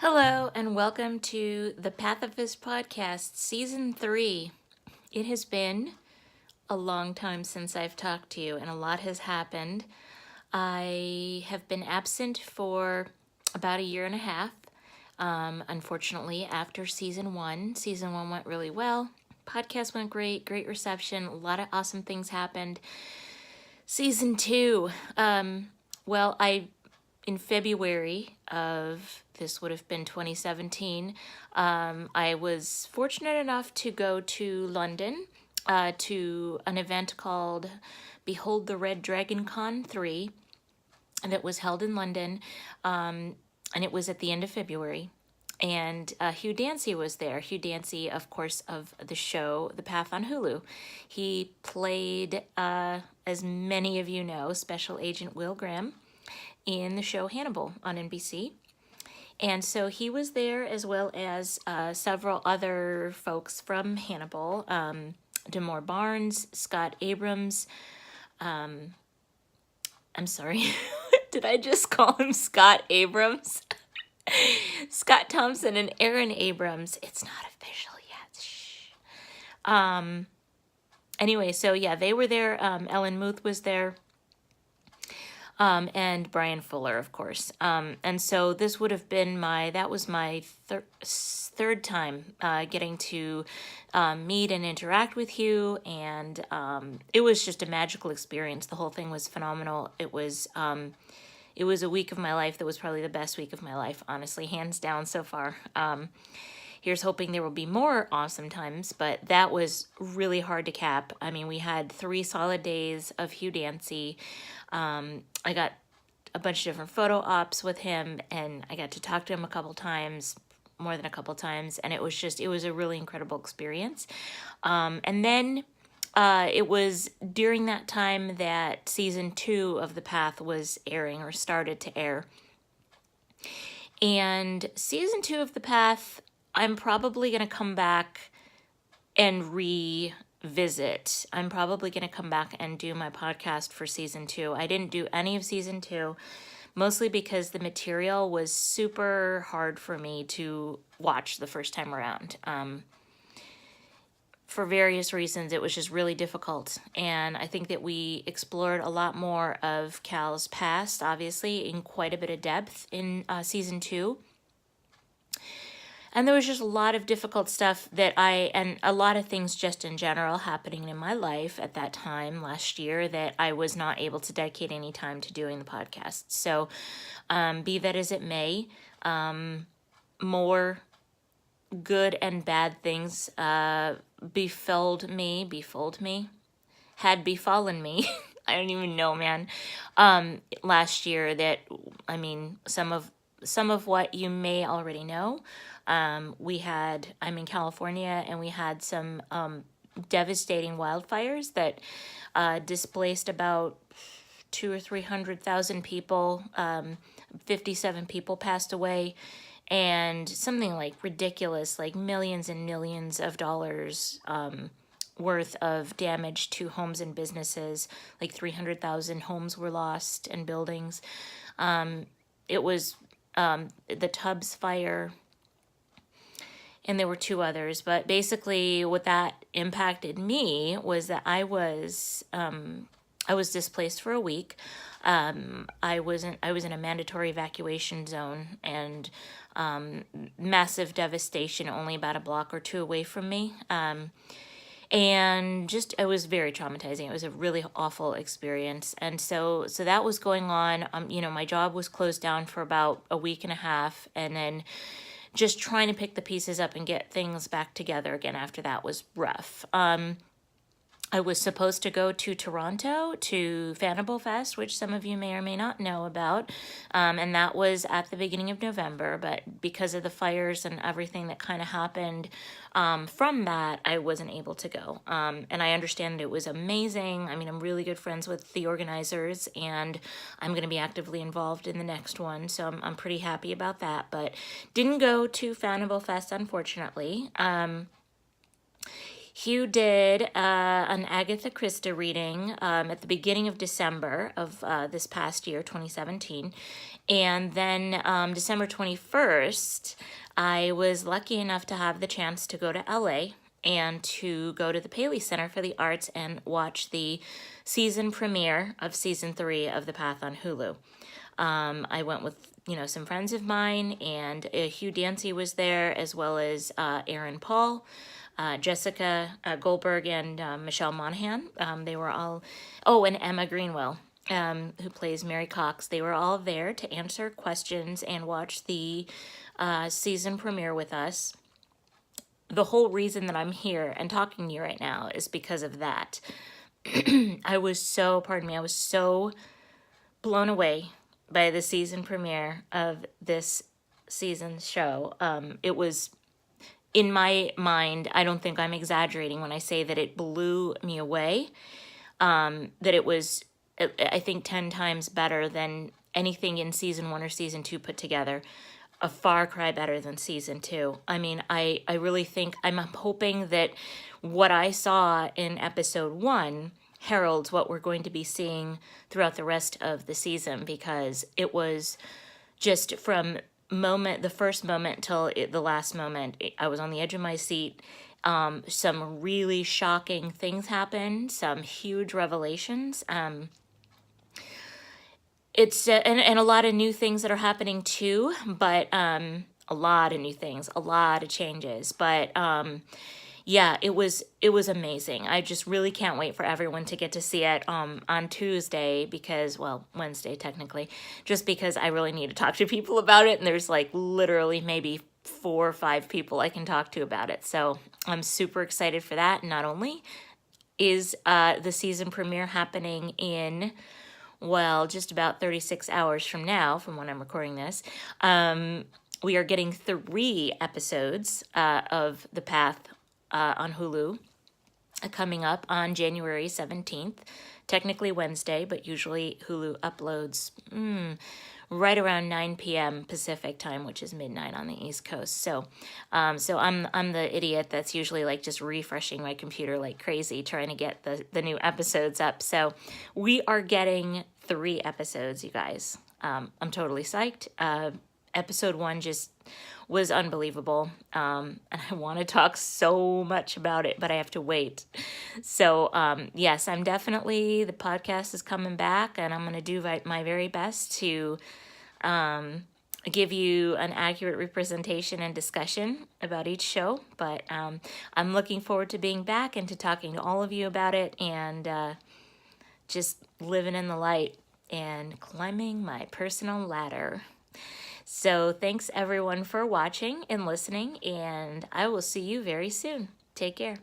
Hello, and welcome to the Pathifist Podcast, Season 3. It has been a long time since I've talked to you, and a lot has happened. I have been absent for about a year and a half. Unfortunately, after Season 1. Season 1 went really well. Podcast went great reception. A lot of awesome things happened. Season 2. In February of, this would have been 2017, I was fortunate enough to go to London to an event called Behold the Red Dragon Con 3, that was held in London, and it was at the end of February. And Hugh Dancy was there. Hugh Dancy, of course, of the show The Path on Hulu. He played, as many of you know, Special Agent Will Graham in the show Hannibal on NBC. And so he was there, as well as several other folks from Hannibal, Demore Barnes, Scott Abrams. I'm sorry, did I just call him Scott Abrams? Scott Thompson and Aaron Abrams. It's not official yet. Shh. Anyway, so yeah, they were there. Ellen Muth was there. And Brian Fuller, of course. And so this would have been my third time getting to meet and interact with Hugh, and it was just a magical experience. The whole thing was phenomenal. It was a week of my life that was probably the best week of my life, honestly, hands down so far. Here's hoping there will be more awesome times, but that was really hard to cap. I mean, we had 3 solid days of Hugh Dancy. I got a bunch of different photo ops with him, and I got to talk to him more than a couple times, and it was a really incredible experience. And then it was during that time that Season 2 of The Path was airing, or started to air. And Season 2 of The Path, I'm probably going to come back and revisit. I'm probably going to come back and do my podcast for Season 2. I didn't do any of Season 2, mostly because the material was super hard for me to watch the first time around. For various reasons, it was just really difficult. And I think that we explored a lot more of Cal's past, obviously, in quite a bit of depth in Season 2. And there was just a lot of difficult stuff and a lot of things just in general happening in my life at that time last year that I was not able to dedicate any time to doing the podcast. So, be that as it may, more good and bad things had befallen me. I don't even know, man. Last year that, I mean, some of what you may already know. I'm in California, and we had some devastating wildfires that displaced about 200,000 or 300,000 people. 57 people passed away, and something like ridiculous, like millions and millions of dollars worth of damage to homes and businesses. Like 300,000 homes were lost, and buildings. It was the Tubbs fire, and there were 2 others. But basically what that impacted me was that I was displaced for a week. I was in a mandatory evacuation zone, and massive devastation only about a block or 2 away from me. And just, it was very traumatizing. It was a really awful experience. And so that was going on. My job was closed down for about a week and a half, and then just trying to pick the pieces up and get things back together again after that was rough. I was supposed to go to Toronto to Hannibal Fest, which some of you may or may not know about, and that was at the beginning of November, but because of the fires and everything that kind of happened from that, I wasn't able to go. And I understand it was amazing. I mean, I'm really good friends with the organizers, and I'm going to be actively involved in the next one, so I'm pretty happy about that, but didn't go to Hannibal Fest, unfortunately. Hugh did an Agatha Christie reading at the beginning of December of this past year, 2017. And then December 21st, I was lucky enough to have the chance to go to LA and to go to the Paley Center for the Arts and watch the season premiere of season 3 of The Path on Hulu. I went with, some friends of mine, and Hugh Dancy was there, as well as Aaron Paul, Jessica Goldberg, and Michelle Monaghan. They were all, and Emma Greenwell, who plays Mary Cox. They were all there to answer questions and watch the season premiere with us. The whole reason that I'm here and talking to you right now is because of that. I was so blown away by the season premiere of this season's show. It was, in my mind, I don't think I'm exaggerating when I say that it blew me away. That it was, I think, 10 times better than anything in season 1 or season 2 put together. A far cry better than season 2. I mean, I really think, I'm hoping that what I saw in episode 1 heralds what we're going to be seeing throughout the rest of the season, because it was just from the first moment till the last moment, I was on the edge of my seat. Some really shocking things happened, some huge revelations. It's and a lot of new things that are happening too, but a lot of new things, a lot of changes. But yeah, it was amazing. I just really can't wait for everyone to get to see it on Tuesday, because, well, Wednesday technically, just because I really need to talk to people about it, and there's like literally maybe 4 or 5 people I can talk to about it. So I'm super excited for that. Not only is the season premiere happening in, well, just about 36 hours from now, from when I'm recording this, we are getting 3 episodes of The Path on Hulu coming up on January 17th, technically Wednesday, but usually Hulu uploads right around 9 p.m. Pacific time, which is midnight on the East Coast. So I'm the idiot that's usually like just refreshing my computer like crazy, trying to get the new episodes up. So we are getting 3 episodes, you guys. I'm totally psyched. Episode 1 just was unbelievable. And I want to talk so much about it, but I have to wait. So, yes, the podcast is coming back, and I'm going to do my very best to give you an accurate representation and discussion about each show. But I'm looking forward to being back and to talking to all of you about it, and just living in the light and climbing my personal ladder. So thanks everyone for watching and listening, and I will see you very soon. Take care.